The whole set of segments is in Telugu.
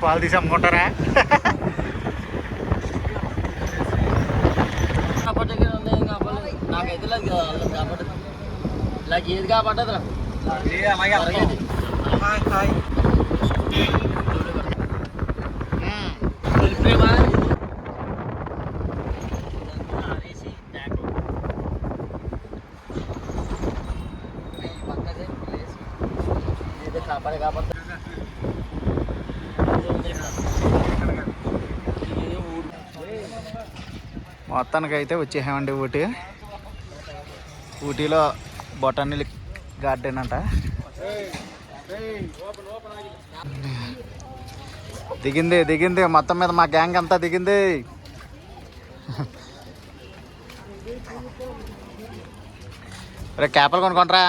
పాలు తీసి అమ్ముకుంటారా? నాకైతే ఇలా ఏది కాబట్టదురా కాపాడే కాబట్టి మొత్తానికి అయితే వచ్చేసామండి ఊటీలో బొటానికల్ గార్డెన్ అంట. దిగింది మొత్తం మీద మా గ్యాంగ్ అంతా దిగింది. రే చేపలు కొనుక్కుంటారా?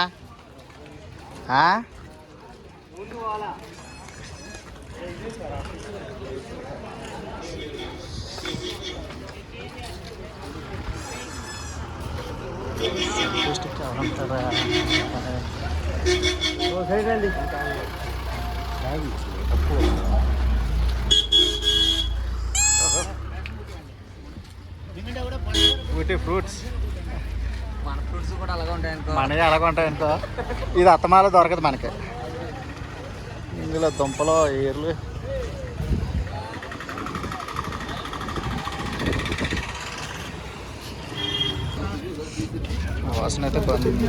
ఊటీ ఫ్రూట్స్ మన ఫ్రూట్స్ కూడా అలాగే ఉంటాయి. మనవి అలాగే ఉంటాయి అనుకో. ఇది అత్తమాల దొరకదు మనకి. ఇందులో దుంపలు ఏర్లు వాసన అయితే బాగుంది.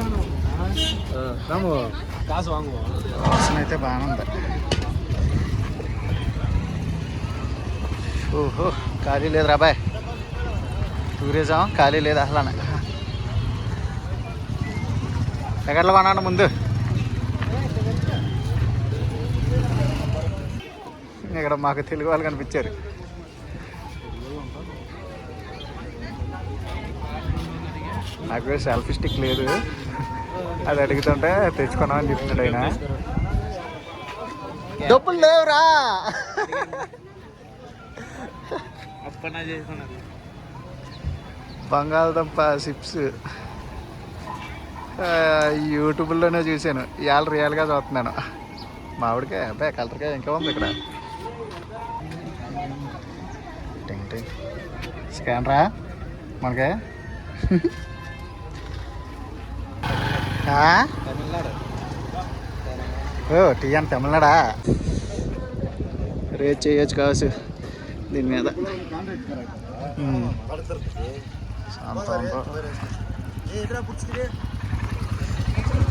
వాసన అయితే బాగానే ఉంది. ఓహో ఖాళీ లేదు రాబాయ్. టూరిజం ఖాళీ లేదు అసలు. ఎక్కడలో కొన్నాను ముందు. ఇక్కడ మాకు తెలుగు వాళ్ళు కనిపించారు. నాకు సెల్ఫీ స్టిక్ లేదు, అది అడుగుతుంటే తెచ్చుకున్నామని చెప్తున్నాడు ఆయన. డబ్బులు లేవురా. బంగాళదుంప చిప్స్ యూట్యూబ్లోనే చూశాను, ఇవాళ రియల్గా చూస్తున్నాను. మామిడికాయ అబ్బాయి కలర్కాయ ఇంకా ఉంది ఇక్కడ. స్కానరా మనకే? ఓ టీ అని తమిళనాడా? రేట్ చేయొచ్చు కావచ్చు దీని మీద.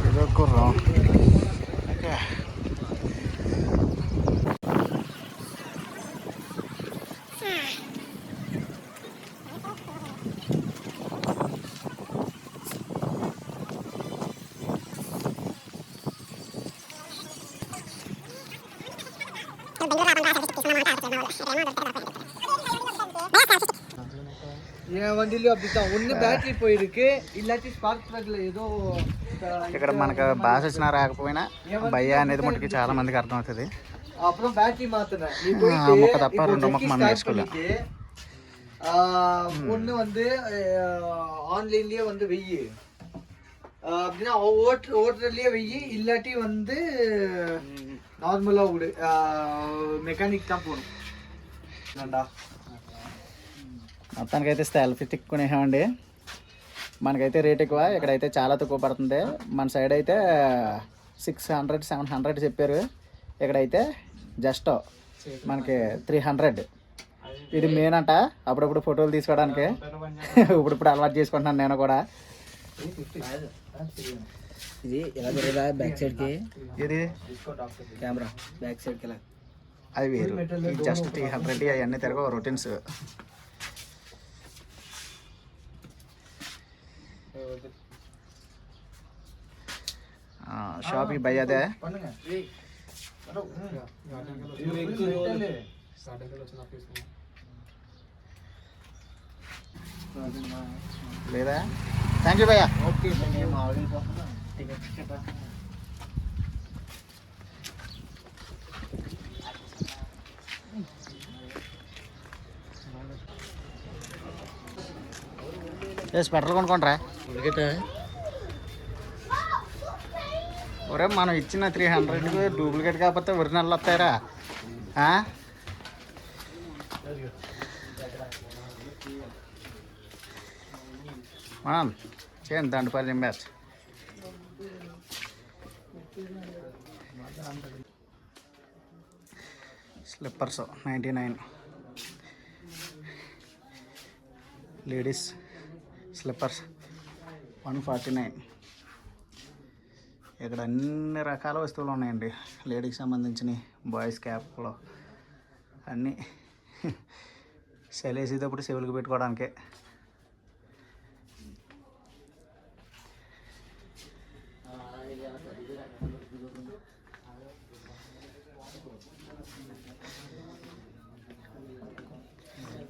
ఇదో కుర్రం. ఓకే ఇక్కడ మనకు భాష వచ్చినా రాకపోయినా భయ్య అనేది మటుకి చాలా మందికి అర్థం అవుతుంది. ముక్క తప్ప రెండు ముక్క మనం నేర్చుకోలేం. ஒன்று வந்து ஆன்லைன்லேயே வந்து வெய்யி அப்படின்னா ஓட்டுறதுலேயே வெய்யி, இல்லாட்டி வந்து நார்மலாக விடு, மெக்கானிக் தான் போகணும். మొత్తానికైతే సెల్ఫీ తిక్కునేసామండి. మనకైతే రేట్ ఎక్కువ, ఇక్కడైతే చాలా తక్కువ పడుతుంది. మన సైడ్ అయితే 600 700 చెప్పారు, ఇక్కడైతే జస్ట్ మనకి 300. ఇది మెయిన్ అంట. అప్పుడప్పుడు ఫోటోలు తీసుకోవడానికి ఇప్పుడు అలవాటు చేసుకుంటున్నాను నేను కూడా. ఇది ఎలా జరగదా బ్యాక్ సైడ్కి? ఇది కెమెరా బ్యాక్ సైడ్కి ఎలా? అది వేరు, జస్ట్ 300 అవన్నీ తిరగవు రొటీన్స్. షాపింగ్ భయ్య అదే లేదా? థ్యాంక్ యూ భయ్యా. ఓకే స్వెటర్లు కొనుక్కోండిరా. ఒరే మనం ఇచ్చిన 300కి డూప్లికేట్ కాకపోతే ఒరిజినల్ వస్తాయరా? మనం చేయండి Dandepalli match. Slippers 99, ladies slippers 149. ఇక్కడ అన్ని రకాల వస్తువులు ఉన్నాయండి, లేడీస్కి సంబంధించినవి, బాయ్స్ క్యాప్లో అన్నీ. సెల్ వేసేటప్పుడు చెవులకు పెట్టుకోవడానికే.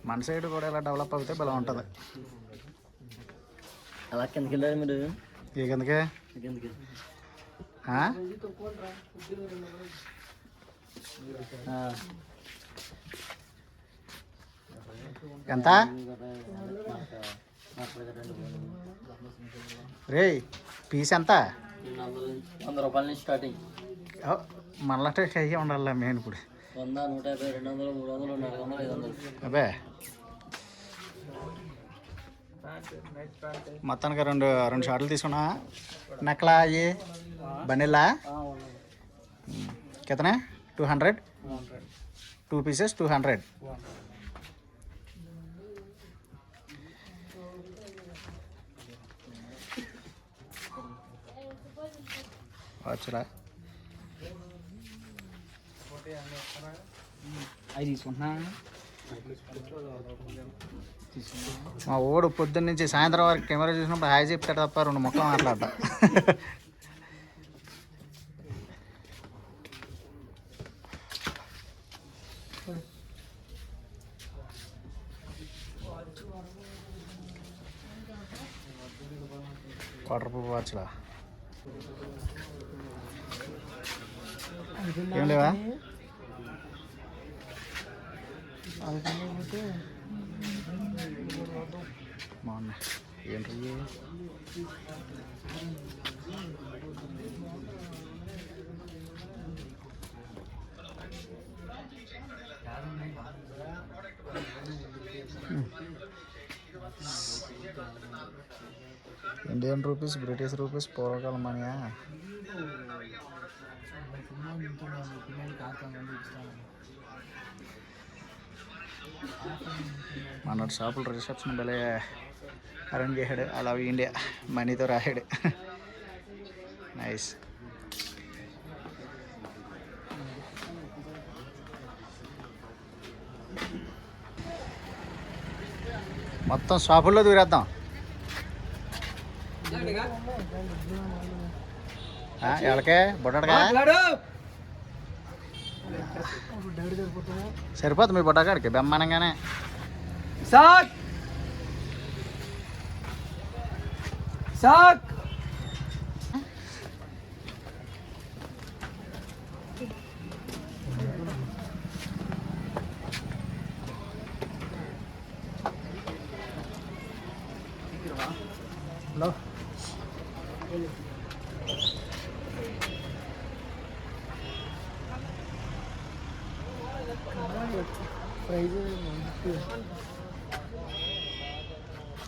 మన సైడ్ కూడా ఇలా డెవలప్ అవుతే బాగా ఉంటుంది. అలా కిందకి వెళ్ళారు మీరు? ఏ కిందకే? ఎంత రే పీస్ ఎంత? 100 రూపాయల నుంచి స్టార్టింగ్. మళ్ళీ అయ్యి ఉండాలి మెయిన్ ఇప్పుడు. 100, 150, 200, 300, 400, 500. అబ్బే మొత్తానికి రెండు షార్ట్లు తీసుకున్నా. నక్లా అయ్యి బనీలా కితనే 200, 2 పీసెస్ 200. వచ్చరా అవి తీసుకుంటున్నా. మా ఓడు పొద్దున్న నుంచి సాయంత్రం వరకు కెమెరా చూసినప్పుడు హాయ్ చెప్తాడు తప్ప 2 మొక్కలు మాట్లాడతా. వాటర్ ప్రూఫ్ వాచ్లా ఏం లేవా? బాగున్నాయి ఏంటి? ఇండియన్ రూపీస్, బ్రిటిష్ రూపీస్, పూర్వకాలం మనీయా? మన షాపులు రిసెప్షన్ భలే అరేంజ్ చేశాడు. అలా ఇండియా మనీతో రాశాడు. నైస్. మొత్తం షాపుల్లో దూరేద్దాం. ఎవరికే బుడ్డగా సరిపోతుంది మీ బుడ్డగాడికి బ్రహ్మాండంగానే. సాక్ సాక్ హలో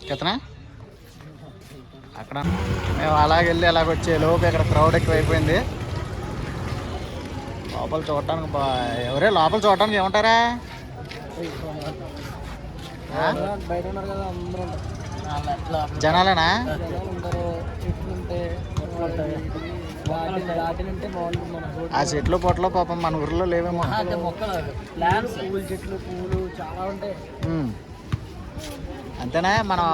కితనా అక్కడ మేము అలాగెళ్ళి అలాగొచ్చే లోపు ఇక్కడ క్రౌడ్ ఎక్కువైపోయింది. లోపల చూడటానికి ఎవరే లోపల చూడటానికి ఏమంటారా? జనాలేనా? ఆ చెట్లు పొట్లు పాపం మన ఊర్లో లేవేమో. చెట్లు పూలు చాలా ఉంటాయి. అంతేనా? మనం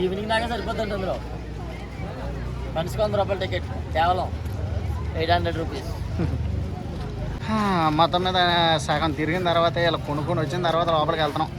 ఈవినింగ్ దాకా సరిపోతుంది. అందులో మనిషికి 100 రూపాయల టికెట్, కేవలం 800 రూపీస్. మొత్తం మీద సగం తిరిగిన తర్వాత ఇలా కొనుక్కొని వచ్చిన తర్వాత లోపలికి వెళ్తున్నాం.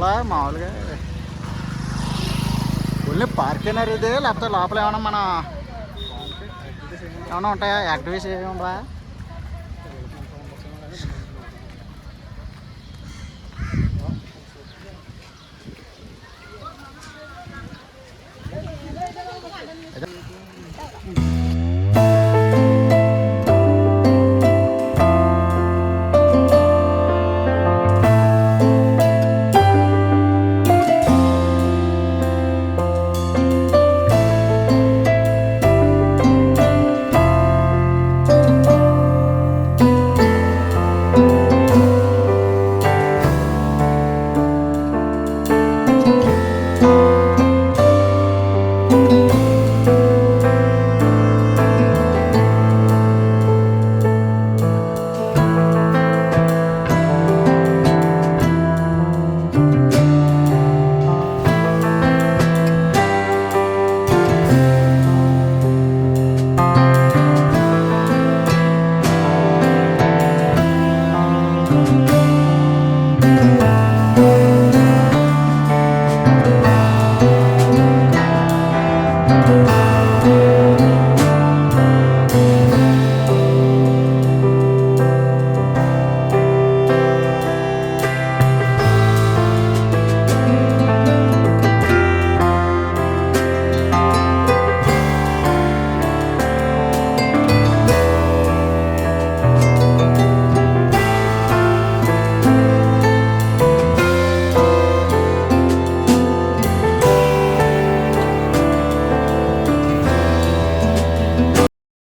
లోపల మామూలుగా ఓన్లీ పార్కినర్ ఇది, లేకపోతే లోపల ఏమన్నా మన ఏమన్నా ఉంటాయా యాక్టివిటీస్ ఏమి ఉండవా?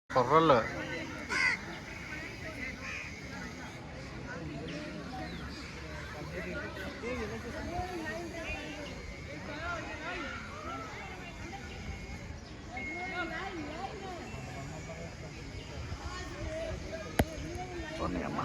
కుర్రోళ్ళు అమ్మా.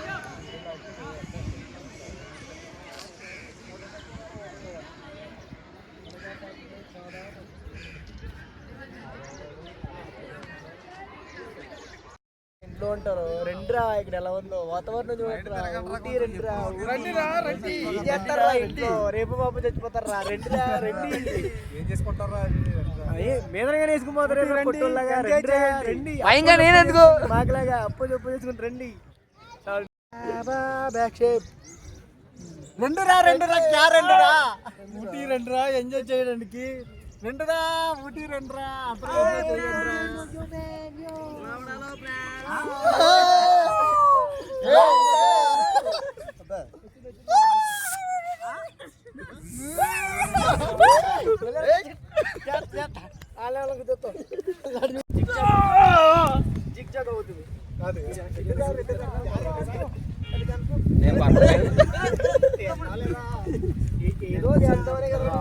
ఇంట్లో ఉంటారు రెండురా ఇక్కడ ఎలా ఉందో వాతావరణం చూడరా ఊటీ రెండురా ఏం చేస్తారా ఇంట్లో రేపు పాప చచ్చిపోతారా రెండురా రండి ఏం చేసుకుంటారా మీదనగానే వేసుకుపోతారు పొట్టులాగా రెండురా రండి నేనెందుకు మాకులాగా అప్పు చెప్పు చేసుకుని రండి బ్యాక్ షేప్ రెండురా క్యా రెండురా ఊటీ రెండురా ఎంజాయ్ చేయడానికి రెండురా ఊటీ రెండురా ఏదో చేద్దామనే కదా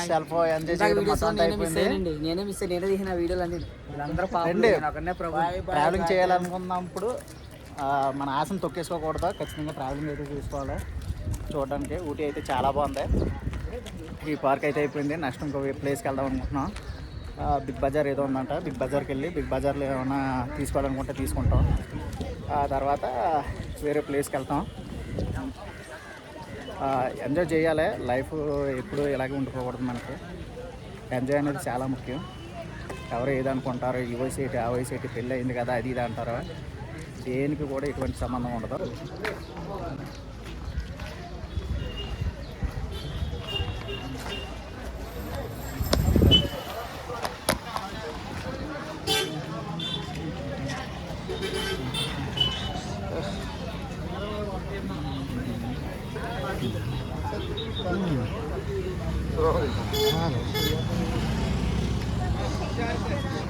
సెల్ఫ్ ఎంజాయ్ చేయడం మొత్తం అయిపోయింది. నేనే తీసిన వీడియోలు అన్ని ట్రావెలింగ్ చేయాలనుకున్నప్పుడు మన ఆశను తొక్కేసుకోకూడదు, ఖచ్చితంగా ట్రావెలింగ్ అయితే చూసుకోవాలి. చూడడానికి ఊటీ అయితే చాలా బాగుంది. ఈ పార్క్ అయితే అయిపోయింది. నెక్స్ట్ ఇంకో ప్లేస్కి వెళ్దాం అనుకుంటున్నాం. బిగ్ బజార్ ఏదో ఉందంట, బిగ్ బజార్కి వెళ్ళి బిగ్ బజార్లో ఏమైనా తీసుకోవాలనుకుంటే తీసుకుంటాం. ఆ తర్వాత వేరే ప్లేస్కి వెళ్తాం. ఎంజాయ్ చేయాలి. లైఫ్ ఎప్పుడు ఇలాగే ఉండిపోకూడదు. మనకి ఎంజాయ్ అనేది చాలా ముఖ్యం. ఎవరు ఏదనుకుంటారు, ఈ వయసు ఏంటి, ఆ వయసు ఏంటి, పెళ్ళి అయింది కదా అది ఇది అంటారు. దేనికి కూడా ఎటువంటి సంబంధం ఉండదు.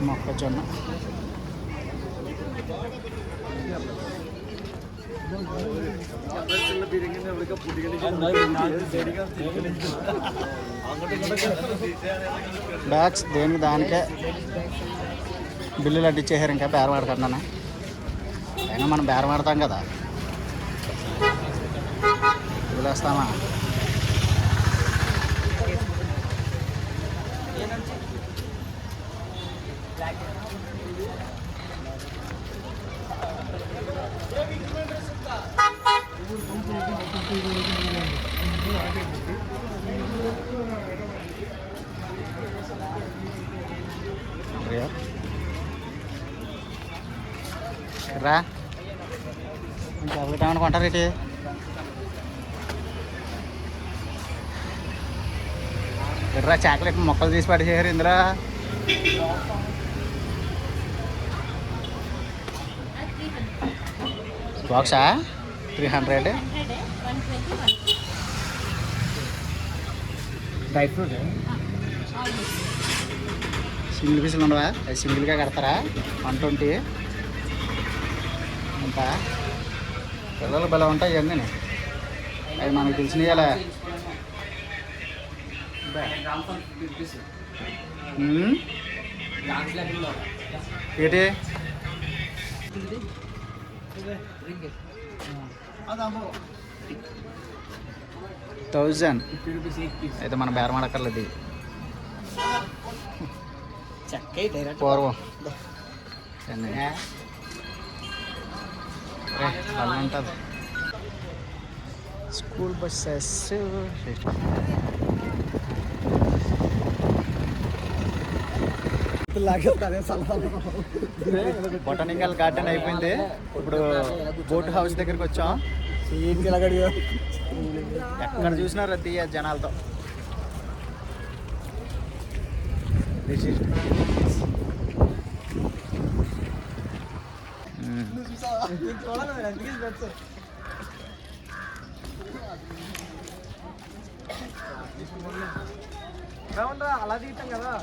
మొక్కజొన్న బ్యాగ్స్ దేనికి దానికే బిల్లులు అడ్డిచ్చేసారు. ఇంకా బేరం ఆడకుండా అయినా మనం బేరం ఆడతాం కదా, వదిలేస్తామా? రా చాక్లెట్ ఏమైనా కొంటారు ఏంటి? ఎర్రా చాక్లెట్ మొక్కలు తీసి పడేసారు ఇందులో. బాక్సా 300. డ్రై ఫ్రూట్ సింగిల్ పీసులు ఉండవా? అది సింగిల్గా కడతారా? 120 అంతా పిల్లలు భలే ఉంటాయి ఇవన్నీ. అవి మనకు తెలిసినవి అలా. ఏంటి 1000 అయితే మన బేరం ఆడక్కర్లేదు. పూర్వం అలా ఉంటుంది. స్కూల్ బస్సెస్ బొటానికల్ గార్డెన్ అయిపోయింది. ఇప్పుడు బోట్ హౌస్ దగ్గరికి వచ్చాం. ఎక్కడ చూసినా రద్దీ జనాలతో. అలా తీస్తాం కదా.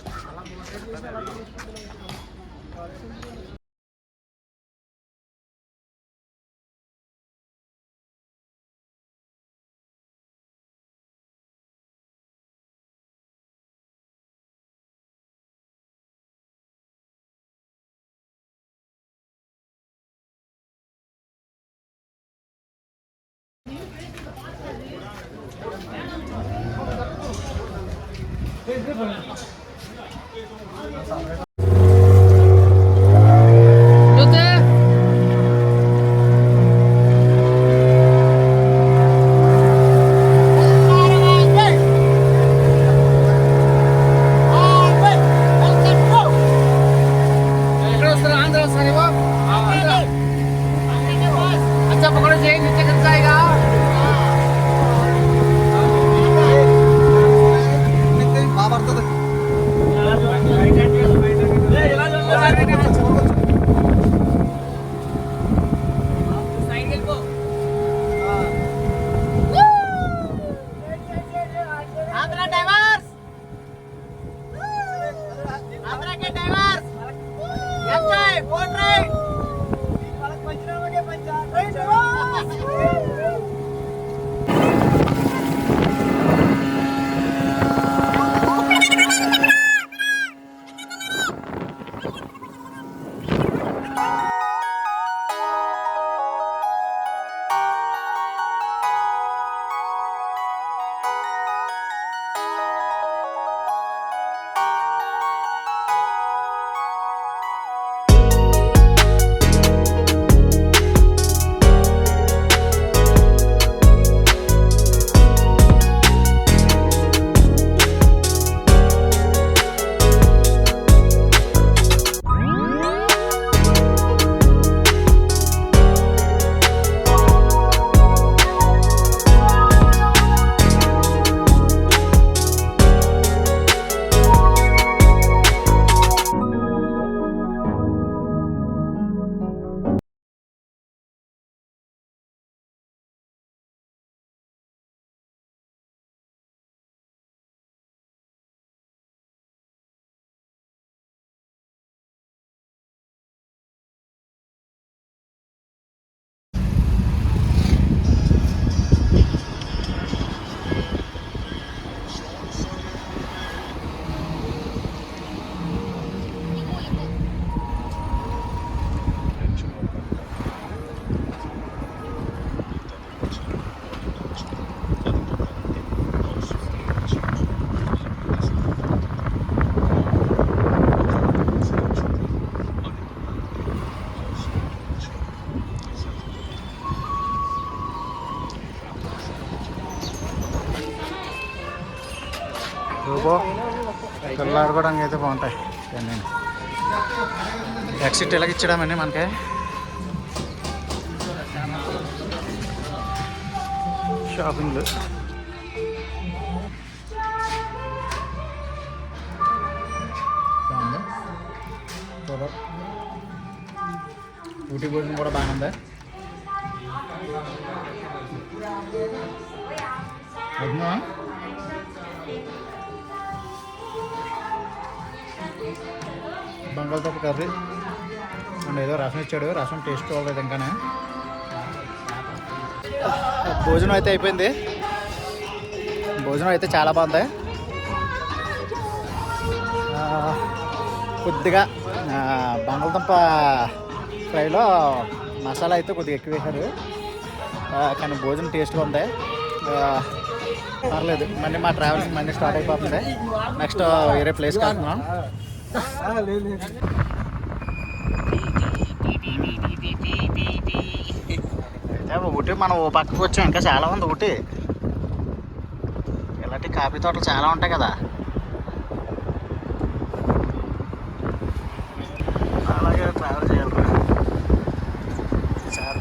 అబ్బో పిల్లలు ఆడుకోవడానికి అయితే బాగుంటాయి. నేను ఎక్సిట్ ఇలాగ ఇచ్చడమండి మనకి. షాపింగ్లు ఊటీ భోజనం కూడా బాగానే ఉంది. వద్దా బంగాళదుంప కర్రీ అండ్ ఏదో రసం ఇచ్చాడు. రసం టేస్ట్ అవ్వలేదు ఇంకానే. భోజనం అయితే అయిపోయింది. భోజనం అయితే చాలా బాగుంది. కొద్దిగా బంగాళదుంప ఫ్రైలో మసాలా అయితే కొద్దిగా ఎక్కువ వేశారు, కానీ భోజనం టేస్ట్గా ఉంది. పర్లేదు. మళ్ళీ మా ట్రావెలింగ్ మళ్ళీ స్టార్ట్ అయిపోతుంది. నెక్స్ట్ వేరే ప్లేస్కి వెళ్తున్నాం. అయితే ఊటీ మనం ఓ పక్కకు వచ్చాం, ఇంకా చాలా ఉంది ఊటీ. ఇలాంటి కాఫీ తోటలు చాలా ఉంటాయి కదా. అలాగే ట్రావెల్ చేయాలి సార్.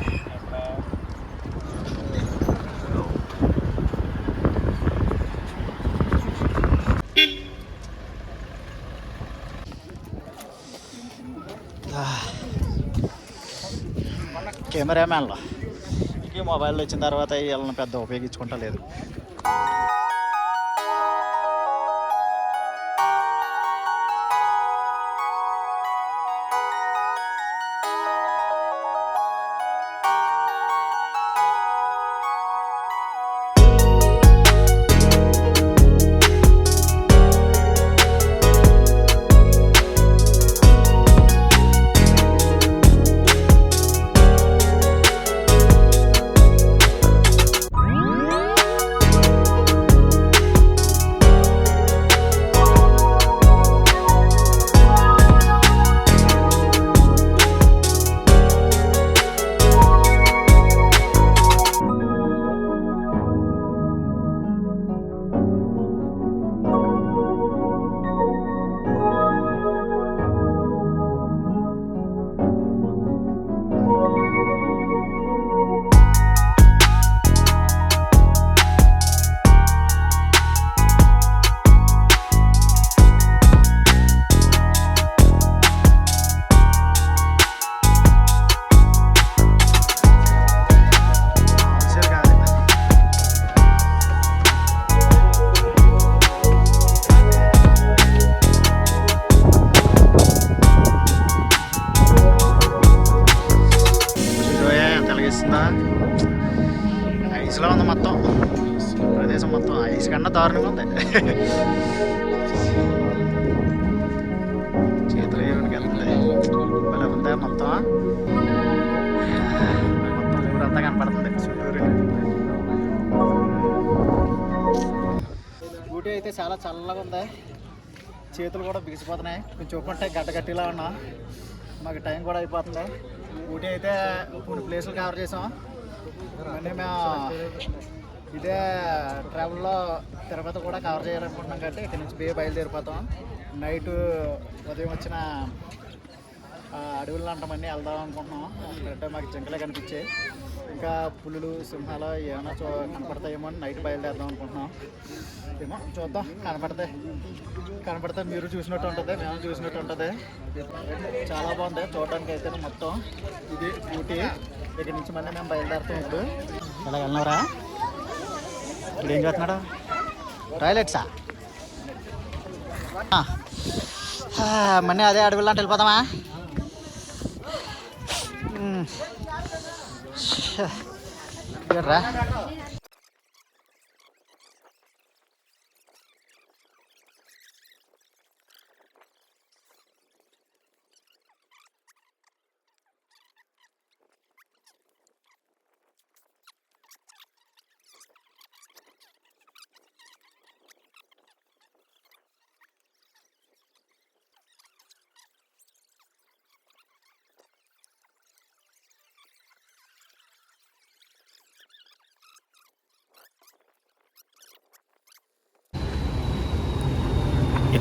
కెమెరామ్యాన్లో ఈ మొబైల్లో వచ్చిన తర్వాత వీళ్ళని పెద్ద ఉపయోగించుకుంటా లేదు. ఐస్లో ఉంది మొత్తం ప్రదేశం. మొత్తం ఐస్ కన్నా దారుణంగా ఉంది. చేతులు ఏమిటికి వెళ్తుంది భలే ఉందా. మొత్తం మొత్తం ఊరంతా కనపడుతుంది చుట్టూరు. ఊటీ అయితే చాలా చల్లగా ఉంది. చేతులు కూడా బిగిసిపోతున్నాయి. కొంచెం ఒప్పుంటే గడ్డ గట్టిలా ఉన్నా. మాకు టైం కూడా అయిపోతుంది. ఊటీ అయితే కొన్ని ప్లేసులు కవర్ చేసాం. మళ్ళీ మేము ఇదే ట్రావెల్లో తిరుపతి కూడా కవర్ చేయాలనుకుంటున్నాం కాబట్టి ఇక్కడ నుంచి బయలుదేరిపోతాం. నైట్ ఉదయం వచ్చిన అడవులు అంటామన్నీ వెళ్దాం అనుకుంటున్నాం. అక్కడంటే మాకు జింకలే కనిపించాయి. ఇంకా పులులు సింహాలు ఏమైనా కనపడతాయేమో అని నైట్ బయలుదేరదాం అనుకుంటున్నాం. ఏమో చూద్దాం. కనపడితే మీరు చూసినట్టు ఉంటుంది, మేము చూసినట్టు ఉంటుంది. చాలా బాగుంది చూడడానికి అయితే. మొత్తం ఇది ఊటీ. ఇక్కడ నుంచి మళ్ళీ మేము బయలుదేరుతాం. ఇప్పుడు ఎలా వెళ్ళినవరా? ఇప్పుడు ఏం చేస్తున్నాడు? టాయిలెట్సా? మళ్ళీ అదే అడవిలో అంటే వెళ్ళిపోతామా? రా.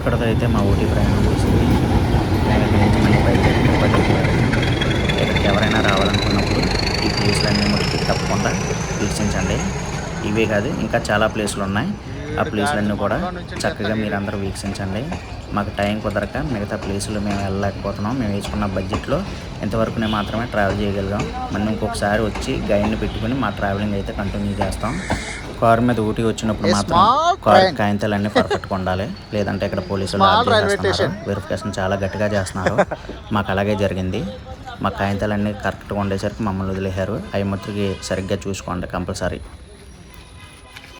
ఇక్కడతో అయితే మా ఊటీ ప్రయాణం చేసింది. మేము ఇక్కడి నుంచి మళ్ళీ బయలుదేరి తిరుపతికి వెళ్ళాలి. ఇక్కడికి ఎవరైనా రావాలనుకున్నప్పుడు ఈ ప్లేస్లన్నీ మటుకు తప్పకుండా వీక్షించండి. ఇవే కాదు ఇంకా చాలా ప్లేసులు ఉన్నాయి. ఆ ప్లేసులన్నీ కూడా చక్కగా మీరందరూ వీక్షించండి. మాకు టైం కుదరక మిగతా ప్లేసులు మేము వెళ్ళలేకపోతున్నాం. మేము వేసుకున్న బడ్జెట్లో ఇంతవరకునే మాత్రమే ట్రావెల్ చేయగలిగాం. మళ్ళీ ఇంకొకసారి వచ్చి గైడ్ని పెట్టుకుని మా ట్రావెలింగ్ అయితే కంటిన్యూ చేస్తాం. కారు మీద ఊటీ వచ్చినప్పుడు మాత్రం కారు కాగితాలన్నీ పర్ఫెక్ట్గా ఉండాలి. లేదంటే ఇక్కడ పోలీసులు వెరిఫికేషన్ చాలా గట్టిగా చేస్తున్నారు. మాకు అలాగే జరిగింది. మా కాగితాలన్నీ కరెక్ట్గా ఉండేసరికి మమ్మల్ని వదిలేశారు. అవి మొత్తం సరిగ్గా చూసుకోండి కంపల్సరీ.